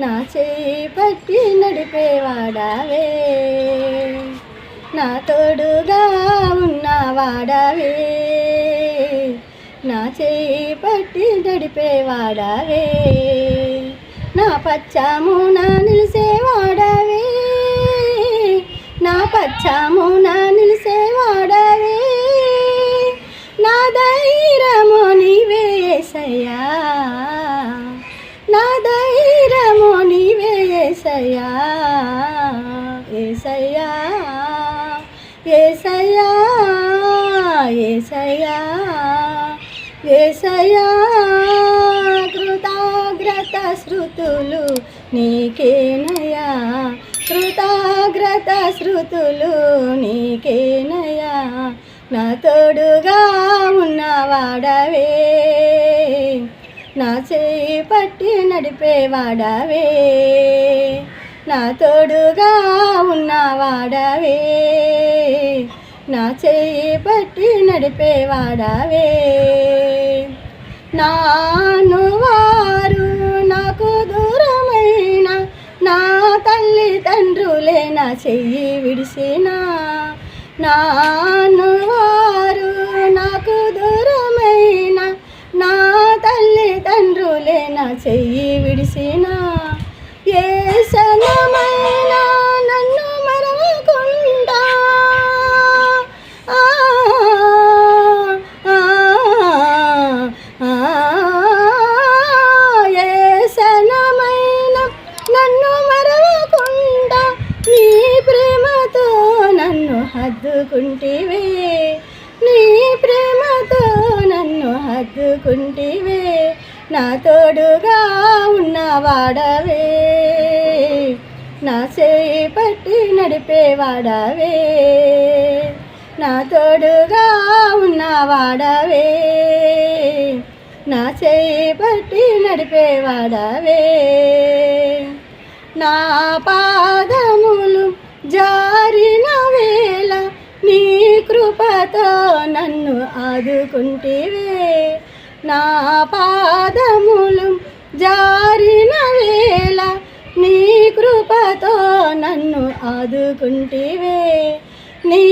నా చేయి పట్టి నడిపేవాడావే, నా తోడుగా ఉన్నవాడావే, నా చేయి పట్టి నడిపేవాడావే, నా పచ్చామున నిలిసేవాడావే, నా పచ్చామున నిలిసేవాడావే, నా ధైర్యము నీవే యేసయ్యా, నా ధైర్యము నీవే యేసయ్యా, యేసయ్యా యేసయ్యా యేసయ్యా యేసయ్యా. కృతజ్ఞత శ్రుతులు నీకేనయ్యా, కృతజ్ఞత శ్రుతులు నీకేనయ్యా, నా తోడుగా ఉన్నవాడవే, నా చేయి పట్టి నడిపేవాడవే, నా తోడుగా ఉన్నవాడవే, నా చేయి పట్టి నడిపేవాడవే. నాను వారు నాకు దూరమైన నా తల్లిదండ్రులే నా చెయ్యి విడిసిన, నాను వారు నాకు దూరమైన నా తల్లిదండ్రులే నా చెయ్యి విడిసిన, ఏ క్షణమైనా నన్ను మరవకుండా ఏ క్షణమైనా నన్ను మరవకుండా నీ ప్రేమతో నన్ను హత్తుకుంటివే, నీ ప్రేమతో నన్ను హత్తుకుంటివే, నా తోడుగా ఉన్నవాడవే, నా చేయి పట్టి నడిపేవాడవే, నా తోడుగా ఉన్నవాడవే, నా చేయి పట్టి నడిపేవాడవే. నా పాదములు జారిన వేళ నీ కృపతో నన్ను ఆదుకుంటివే, నా పాదములు జారిన వేళ నీ కృపతో నన్ను ఆదుకుంటివే, నీ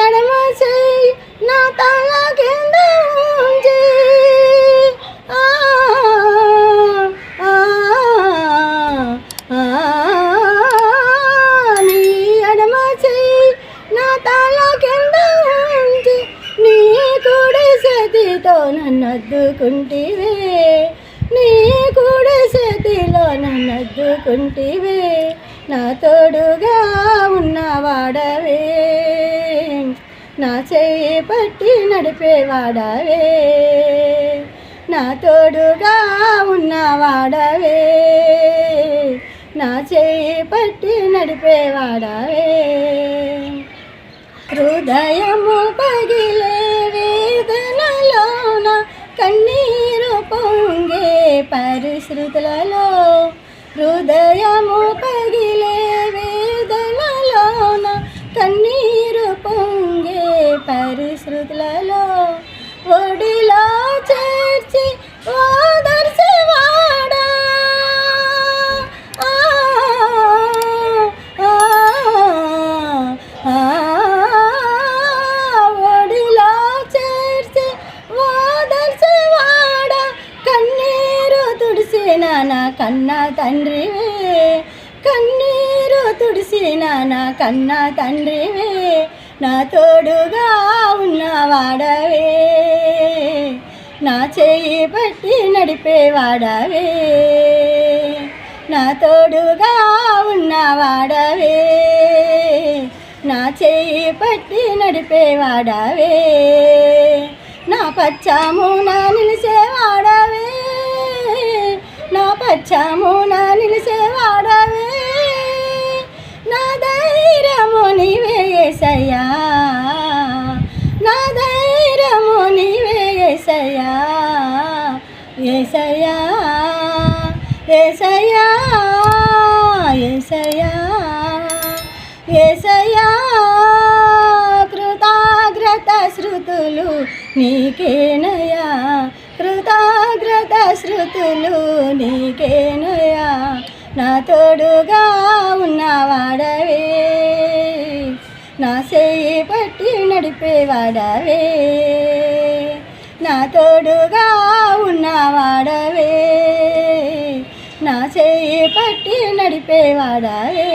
ఎడమ చేయి నా తల కింద ఉంచి నీ ఎడమ చేయి నా తల కింద ఉంచి నీ కుడి చేతితో నన్ను అద్దుకుంటివే, నీ కుడి చేతిలో నన్ను అద్దుకుంటివే, నా తోడుగా ఉన్నవాడవే, నా చేయి పట్టి నడిపేవాడవే, నా తోడుగా ఉన్నవాడవే, నా చేయి పట్టి నడిపేవాడవే. హృదయము పగిలే వేదనలోన కన్నీరు పొంగే పరిస్థితులలో, హృదయము పగిలే వేదనలోన కన్నీరు పొంగే పరిస్థితులలో, ఒడిలో చేర్చి ఓదార్చేవాడా, ఒడిలో చేర్చి ఓదార్చేవాడా, కన్నీరు తుడిసిన నా కన్న తండ్రివే, కన్నీరు తుడిసిన నా కన్న తండ్రివే, నా తోడుగా ఉన్నవాడవే, నా చేయి పట్టి నడిపేవాడవే, నా తోడుగా ఉన్నవాడవే, నా చేయి పట్టి నడిపేవాడవే, నా పచ్చామున నిలిసేవాడవే, నా పచ్చామున నిలిసేవాడవే, నా ధైర్యము నీవే యేసయ్యా, నా ధైర్యము నీవే యేసయ్యా, యేసయ్యా యేసయ్యా యేసయ్యా యేసయ్యా. కృతజ్ఞత శ్రుతులు నీకేనయ్యా, కృతజ్ఞత శ్రుతులు నీకేనయ్యా, నా తోడుగా ఉన్నవాడవే నా చెయ్యి పట్టి నడిపేవాడవే నా తోడుగా ఉన్నవాడవే నా చెయ్యి పట్టి నడిపేవాడవే